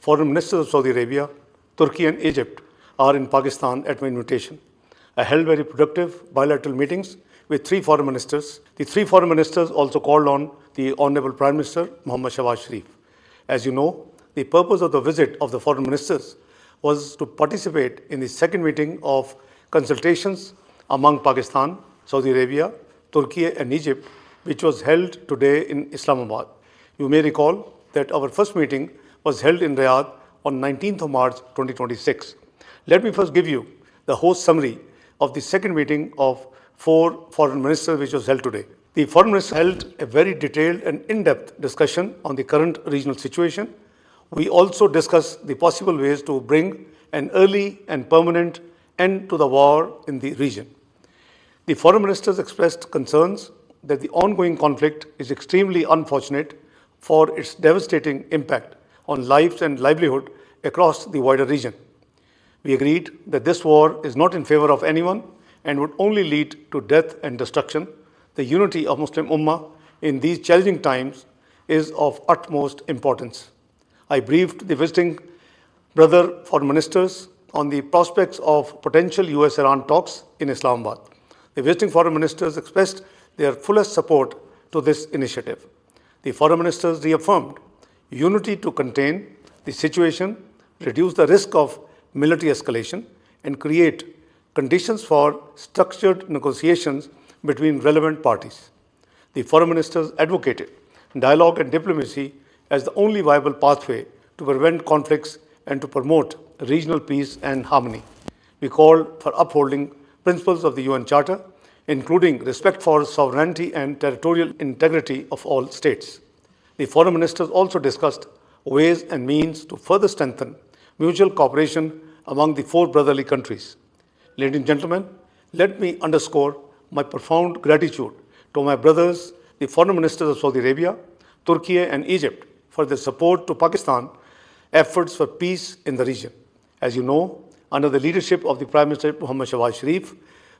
Foreign Ministers of Saudi Arabia, Turkey and Egypt are in Pakistan at my invitation. I held very productive bilateral meetings with 3 foreign ministers. The 3 foreign ministers also called on the Honorable Prime Minister Mohammad Shahbaz Sharif. As you know, the purpose of the visit of the foreign ministers was to participate in the second meeting of consultations among Pakistan, Saudi Arabia, Turkey and Egypt, which was held today in Islamabad. You may recall that our first meeting was held in Riyadh on 19th of March 2026. Let me first give you the host summary of the second meeting of 4 foreign ministers which was held today. The foreign ministers held a very detailed and in-depth discussion on the current regional situation. We also discussed the possible ways to bring an early and permanent end to the war in the region. The foreign ministers expressed concerns that the ongoing conflict is extremely unfortunate for its devastating impact on lives and livelihood across the wider region. We agreed that this war is not in favor of anyone and would only lead to death and destruction. The unity of Muslim Ummah in these challenging times is of utmost importance. I briefed the visiting brother foreign ministers on the prospects of potential US-Iran talks in Islamabad. The visiting foreign ministers expressed their fullest support to this initiative. The foreign ministers reaffirmed unity to contain the situation, reduce the risk of military escalation, and create conditions for structured negotiations between relevant parties. The foreign ministers advocated dialogue and diplomacy as the only viable pathway to prevent conflicts and to promote regional peace and harmony. We called for upholding principles of the UN Charter, including respect for sovereignty and territorial integrity of all states. The foreign ministers also discussed ways and means to further strengthen mutual cooperation among the 4 brotherly countries. Ladies and gentlemen, let me underscore my profound gratitude to my brothers, the foreign ministers of Saudi Arabia, Turkey and Egypt for their support to Pakistan efforts for peace in the region. As you know, under the leadership of the Prime Minister Mohammad Shahbaz Sharif,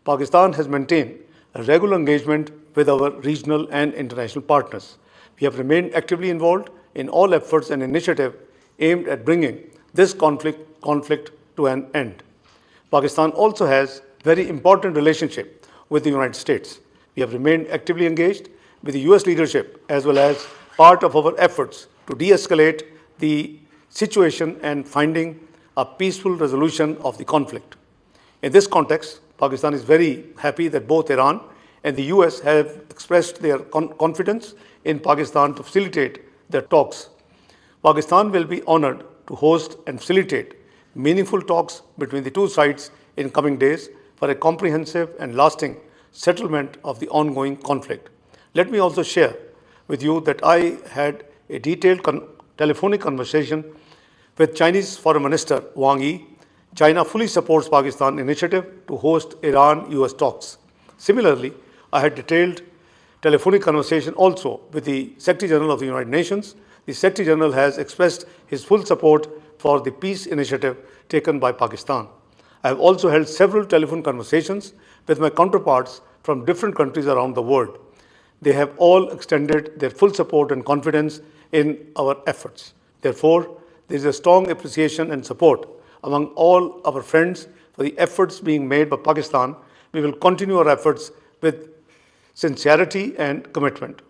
Pakistan has maintained a regular engagement with our regional and international partners. We have remained actively involved in all efforts and initiatives aimed at bringing this conflict to an end. Pakistan also has very important relationship with the United States. We have remained actively engaged with the US leadership as well as part of our efforts to de-escalate the situation and finding a peaceful resolution of the conflict. In this context, Pakistan is very happy that both Iran and the US have expressed their confidence in Pakistan to facilitate the talks. Pakistan will be honored to host and facilitate meaningful talks between the 2 sides in coming days for a comprehensive and lasting settlement of the ongoing conflict. Let me also share with you that I had a detailed telephonic conversation with Chinese Foreign Minister Wang Yi. China fully supports Pakistan's initiative to host Iran-US talks. Similarly, I had detailed telephonic conversation also with the Secretary General of the United Nations. The Secretary General has expressed his full support for the peace initiative taken by Pakistan. I have also held several telephone conversations with my counterparts from different countries around the world. They have all extended their full support and confidence in our efforts. Therefore, there is a strong appreciation and support among all our friends for the efforts being made by Pakistan. We will continue our efforts with sincerity and commitment.